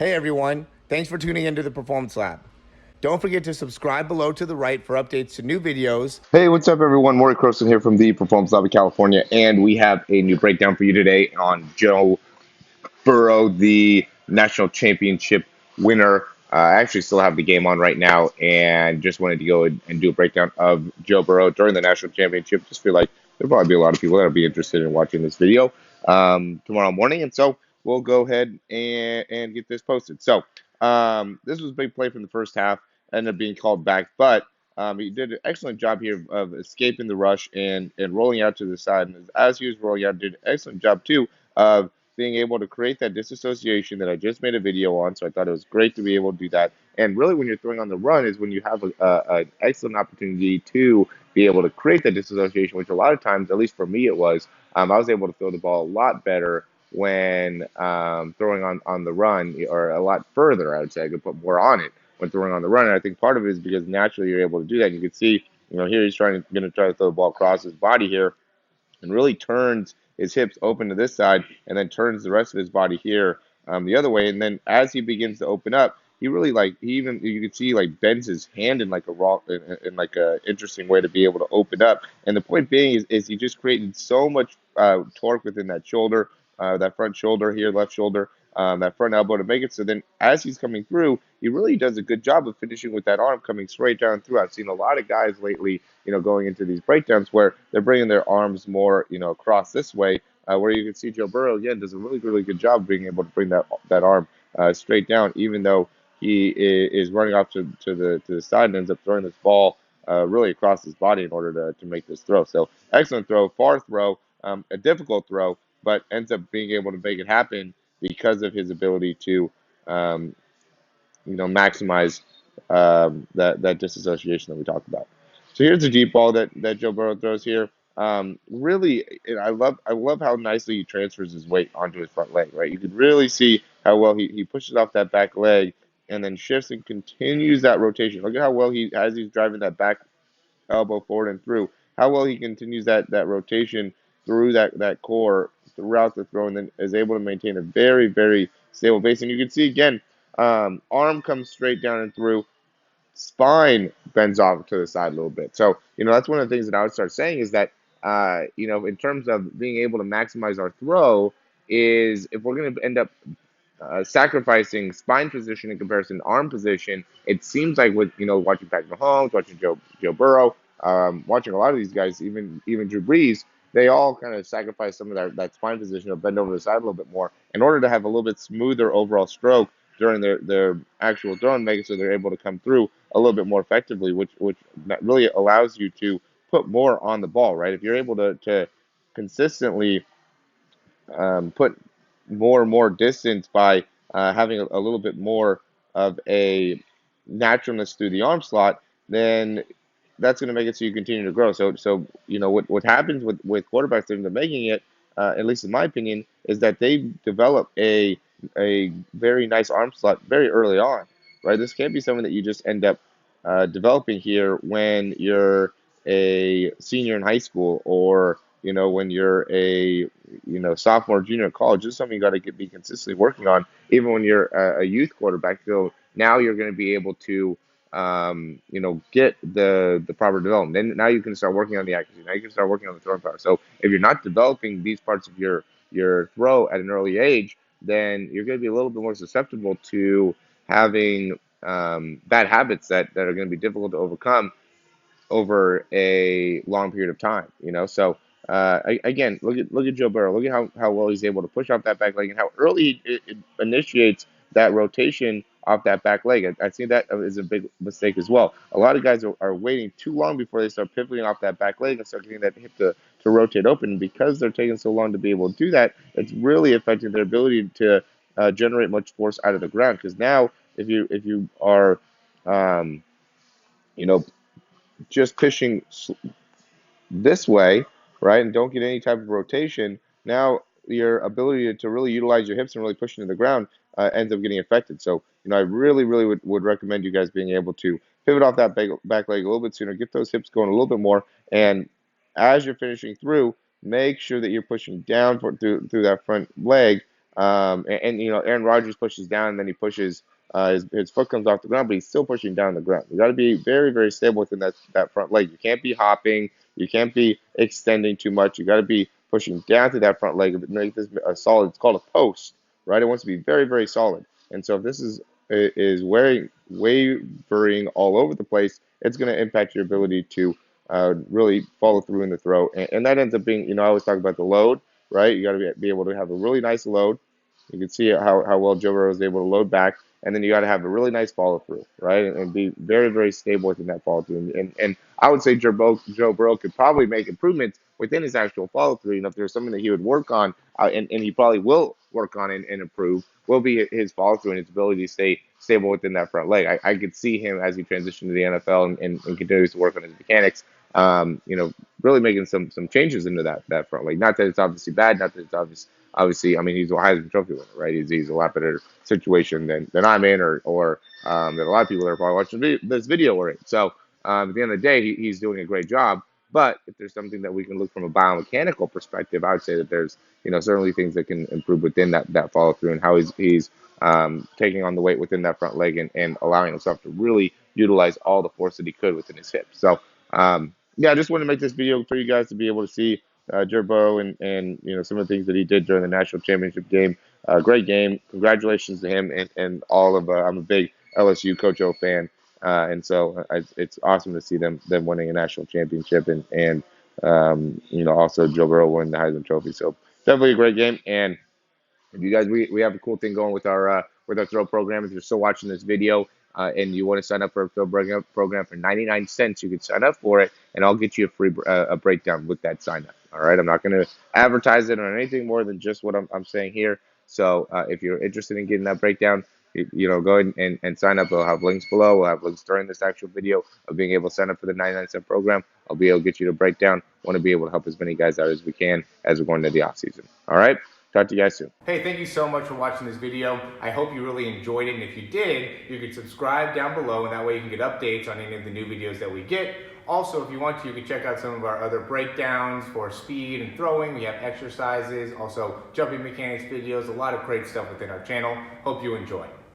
Hey everyone, thanks for tuning into the Performance Lab. Don't forget to subscribe below to the right for updates to new videos. Hey, what's up, everyone? Morey Croson here from the Performance Lab of California, and we have a new breakdown for you today on Joe Burrow, the national championship winner. I actually still have the game on right now, and just wanted to go and do a breakdown of Joe Burrow during the national championship. Just feel like there'll probably be a lot of people that'll be interested in watching this video tomorrow morning, and so we'll go ahead and get this posted. So this was a big play from the first half, ended up being called back, but he did an excellent job here of escaping the rush and rolling out to the side. And as he was rolling out, did an excellent job too of being able to create that disassociation that I just made a video on. So I thought it was great to be able to do that. And really, when you're throwing on the run, is when you have an excellent opportunity to be able to create that disassociation, which a lot of times, at least for me, it was. I was able to throw the ball a lot better when throwing on the run, or a lot further. I would say I could put more on it when throwing on the run. And I think part of it is because naturally you're able to do that. And you can see, here he's going to try to throw the ball across his body here, and really turns his hips open to this side, and then turns the rest of his body here the other way. And then as he begins to open up, he really you can see like bends his hand in like a in like a interesting way to be able to open up. And the point being is he just created so much torque within that shoulder, that front shoulder here, left shoulder, that front elbow to make it. So then as he's coming through, he really does a good job of finishing with that arm coming straight down through. I've seen a lot of guys lately, going into these breakdowns where they're bringing their arms more, across this way, where you can see Joe Burrow again does a really, really good job being able to bring that arm straight down, even though he is running off to the side and ends up throwing this ball really across his body in order to make this throw. So excellent throw, far throw, a difficult throw, but ends up being able to make it happen because of his ability to, um, maximize that disassociation that we talked about. So here's the deep ball that Joe Burrow throws here. Really, and I love how nicely he transfers his weight onto his front leg. Right, you could really see how well he pushes off that back leg and then shifts and continues that rotation. Look at how well as he's driving that back elbow forward and through, how well he continues that rotation through that core throughout the throw, and then is able to maintain a very, very stable base. And you can see again, arm comes straight down and through, spine bends off to the side a little bit. So, that's one of the things that I would start saying is that, in terms of being able to maximize our throw, is if we're going to end up sacrificing spine position in comparison to arm position, it seems like with watching Patrick Mahomes, watching Joe Burrow, watching a lot of these guys, even Drew Brees, they all kind of sacrifice some of that spine position or bend over the side a little bit more in order to have a little bit smoother overall stroke during their actual throw and make it so they're able to come through a little bit more effectively, which really allows you to put more on the ball, right? If you're able to consistently put more and more distance by having a little bit more of a naturalness through the arm slot, then that's going to make it so you continue to grow. So what happens with quarterbacks that end up making it, at least in my opinion, is that they develop a very nice arm slot very early on, right? This can't be something that you just end up developing here when you're a senior in high school, or when you're a sophomore, junior in college. This is something you got to be consistently working on, even when you're a youth quarterback. So now you're going to be able to, get the proper development. Then now you can start working on the accuracy. Now you can start working on the throwing power. So if you're not developing these parts of your throw at an early age, then you're going to be a little bit more susceptible to having bad habits that are going to be difficult to overcome over a long period of time. So again, look at Joe Burrow. Look at how well he's able to push off that back leg and how early it initiates that rotation off that back leg. I see that is a big mistake as well. A lot of guys are waiting too long before they start pivoting off that back leg and start getting that hip to rotate open. And because they're taking so long to be able to do that, it's really affecting their ability to generate much force out of the ground. Because now, if you are um, you know just pushing this way, right, and don't get any type of rotation, now your ability to really utilize your hips and really push into the ground ends up getting affected. So, I really, really would recommend you guys being able to pivot off that back leg a little bit sooner, get those hips going a little bit more, and as you're finishing through, make sure that you're pushing down through that front leg And Aaron Rodgers pushes down, and then he pushes. His foot comes off the ground, but he's still pushing down the ground. You got to be very, very stable within that front leg. You can't be hopping. You can't be extending too much. You got to be pushing down to that front leg. Make this a solid. It's called a post, right? It wants to be very, very solid. And so if this is wavering all over the place, it's going to impact your ability to really follow through in the throw. And that ends up being, I always talk about the load, right? You got to be able to have a really nice load. You can see how well Joe Burrow is able to load back, and then you got to have a really nice follow through, right? And be very, very stable within that follow through. And I would say Joe Burrow could probably make improvements within his actual follow through. If there's something that he would work on, and he probably will work on and improve, will be his follow through and his ability to stay stable within that front leg. I could see him as he transitions to the NFL and continues to work on his mechanics. Really making some changes into that front leg. Not that it's obviously bad, not that it's obviously. I mean, he's a Heisman Trophy winner, right? He's a lot better situation than I'm in, or that a lot of people that are probably watching this video are in. So at the end of the day, he's doing a great job. But if there's something that we can look from a biomechanical perspective, I would say that there's certainly things that can improve within that follow through and how he's taking on the weight within that front leg and allowing himself to really utilize all the force that he could within his hips. So yeah, I just wanted to make this video for you guys to be able to see Joe Burrow and some of the things that he did during the national championship game. Great game. Congratulations to him and all of. I'm a big LSU Coach O fan, and so it's awesome to see them winning a national championship and also Joe Burrow winning the Heisman Trophy. So definitely a great game. And if you guys, we have a cool thing going with our throw program. If you're still watching this video and you want to sign up for a throw program for 99 cents, you can sign up for it, and I'll get you a free a breakdown with that sign up. All right, I'm not going to advertise it or anything more than just what I'm saying here. So if you're interested in getting that breakdown, go ahead and sign up. We'll have links below. We'll have links during this actual video of being able to sign up for the 99-cent program. I'll be able to get you the breakdown. Want to be able to help as many guys out as we can as we're going into the off season. All right. Talk to you guys soon. Hey, thank you so much for watching this video. I hope you really enjoyed it, and if you did, you can subscribe down below, and that way you can get updates on any of the new videos that we get. Also, if you want to, you can check out some of our other breakdowns for speed and throwing. We have exercises, also jumping mechanics videos, a lot of great stuff within our channel. Hope you enjoy.